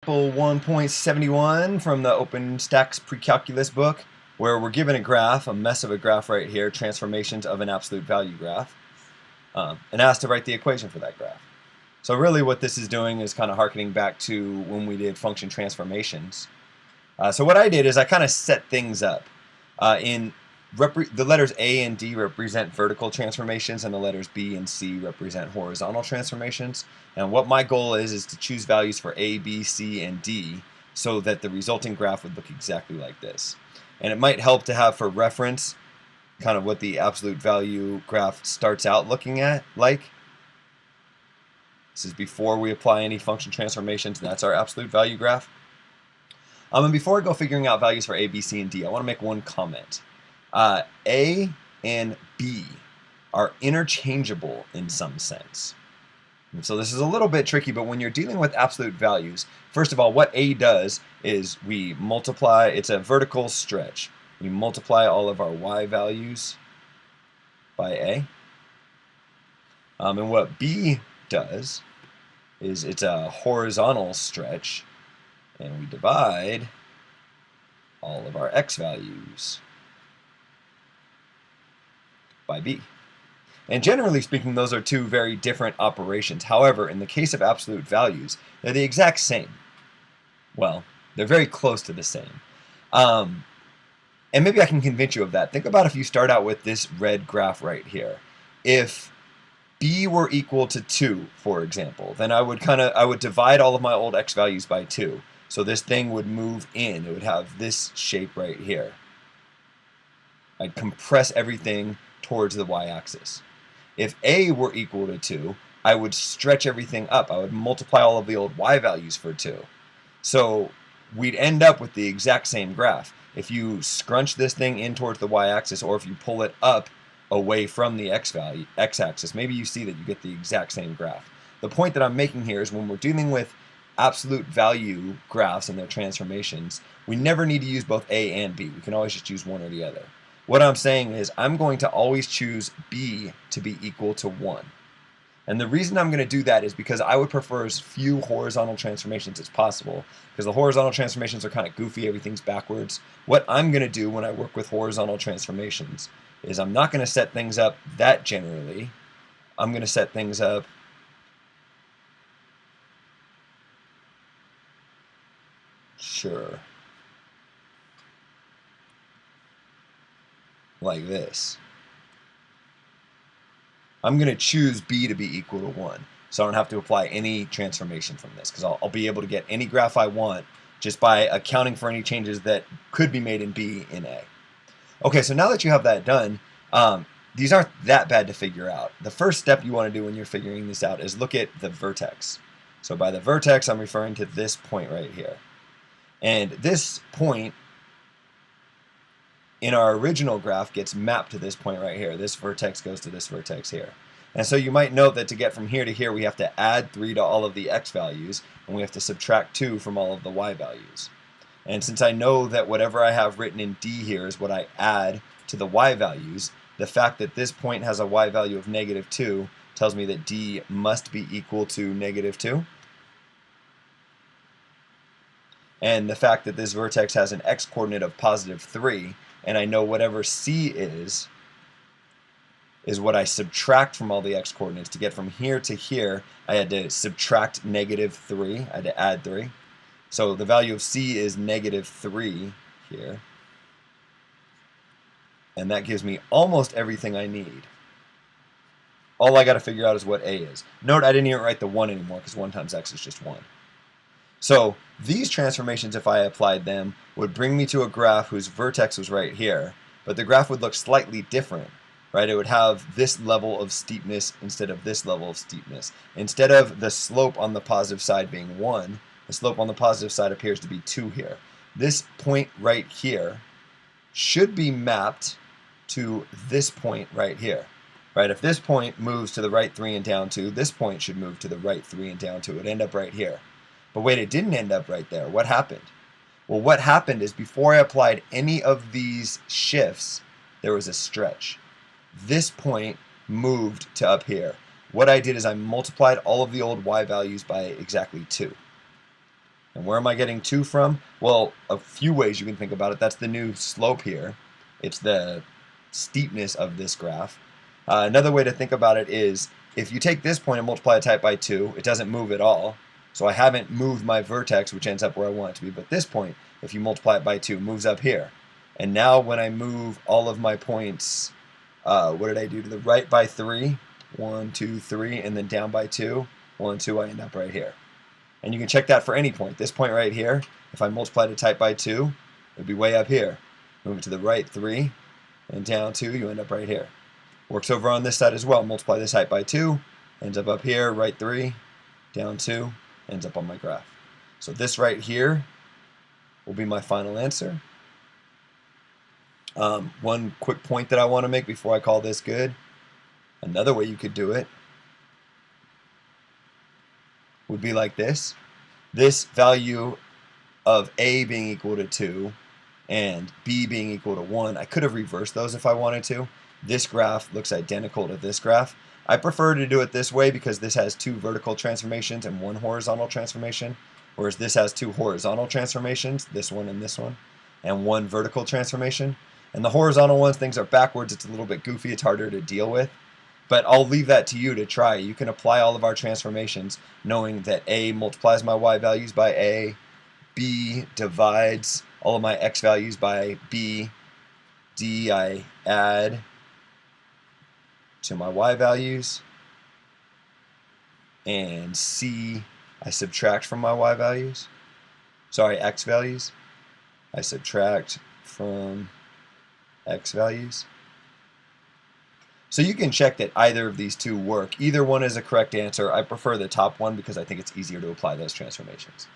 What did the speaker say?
Example 1.71 from the OpenStax PreCalculus book, where we're given a graph, a mess of a graph right here, transformations of an absolute value graph, and asked to write the equation for that graph. So really what this is doing is kind of harkening back to when we did function transformations. So what I did is I kind of set things up. The letters A and D represent vertical transformations, and the letters B and C represent horizontal transformations. And what my goal is to choose values for A, B, C, and D so that the resulting graph would look exactly like this. And it might help to have for reference kind of what the absolute value graph starts out looking like. This is before we apply any function transformations. That's our absolute value graph. And before I go figuring out values for A, B, C, and D, I want to make one comment. A and B are interchangeable in some sense. And so this is a little bit tricky, but when you're dealing with absolute values, first of all, what A does is we multiply, it's a vertical stretch. We multiply all of our Y values by A. And what B does is it's a horizontal stretch, and we divide all of our X values by B. And generally speaking, those are two very different operations. However, in the case of absolute values, they're the exact same. Well, they're very close to the same. And maybe I can convince you of that. Think about if you start out with this red graph right here. If B were equal to 2, for example, then I would divide all of my old X values by 2. So this thing would move in. It would have this shape right here. I'd compress everything towards the y-axis. If A were equal to 2, I would stretch everything up. I would multiply all of the old y values for 2. So we'd end up with the exact same graph. If you scrunch this thing in towards the y-axis, or if you pull it up away from the x-axis, maybe you see that you get the exact same graph. The point that I'm making here is when we're dealing with absolute value graphs and their transformations, we never need to use both A and B. We can always just choose one or the other. What I'm saying is I'm going to always choose B to be equal to 1. And the reason I'm going to do that is because I would prefer as few horizontal transformations as possible, because the horizontal transformations are kind of goofy, everything's backwards. What I'm going to do when I work with horizontal transformations is I'm not going to set things up that generally. I'm going to set things up like this. I'm going to choose B to be equal to 1, so I don't have to apply any transformation from this, because I'll be able to get any graph I want just by accounting for any changes that could be made in B in A. Okay, so now that you have that done, these aren't that bad to figure out. The first step you want to do when you're figuring this out is look at the vertex. So by the vertex, I'm referring to this point right here. And this point in our original graph gets mapped to this point right here. This vertex goes to this vertex here. And so you might note that to get from here to here, we have to add 3 to all of the X values, and we have to subtract 2 from all of the Y values. And since I know that whatever I have written in D here is what I add to the Y values, the fact that this point has a Y value of -2 tells me that D must be equal to -2. And the fact that this vertex has an X coordinate of +3, and I know whatever C is what I subtract from all the X coordinates. To get from here to here, I had to subtract -3. I had to add 3. So the value of C is -3 here. And that gives me almost everything I need. All I got to figure out is what A is. Note I didn't even write the 1 anymore, because 1 times X is just 1. So these transformations, if I applied them, would bring me to a graph whose vertex was right here, but the graph would look slightly different, right? It would have this level of steepness instead of this level of steepness. Instead of the slope on the positive side being 1, the slope on the positive side appears to be 2 here. This point right here should be mapped to this point right here, right? If this point moves to the right 3 and down 2, this point should move to the right 3 and down 2. It would end up right here. But wait, it didn't end up right there. What happened? Well, what happened is before I applied any of these shifts, there was a stretch. This point moved to up here. What I did is I multiplied all of the old y values by exactly 2. And where am I getting 2 from? Well, a few ways you can think about it. That's the new slope here. It's the steepness of this graph. Another way to think about it is if you take this point and multiply the height by 2, it doesn't move at all. So I haven't moved my vertex, which ends up where I want it to be. But this point, if you multiply it by 2, moves up here. And now when I move all of my points, what did I do to the right by 3? 1, 2, 3, and then down by 2. 1, 2, I end up right here. And you can check that for any point. This point right here, if I multiply the height by 2, it would be way up here. Move it to the right 3, and down 2, you end up right here. Works over on this side as well. Multiply this height by 2, ends up here, right 3, down 2, ends up on my graph. So this right here will be my final answer. One quick point that I want to make before I call this good. Another way you could do it would be like this. This value of A being equal to 2 and B being equal to 1, I could have reversed those if I wanted to. This graph looks identical to this graph. I prefer to do it this way because this has 2 vertical transformations and 1 horizontal transformation, whereas this has 2 horizontal transformations, this one, and 1 vertical transformation. And the horizontal ones, things are backwards, it's a little bit goofy, it's harder to deal with. But I'll leave that to you to try. You can apply all of our transformations knowing that A multiplies my y values by A, B divides all of my x values by B, D I add to my y values, and C I subtract from my y values. Sorry, x values. I subtract from x values. So you can check that either of these two work. Either one is a correct answer. I prefer the top one because I think it's easier to apply those transformations.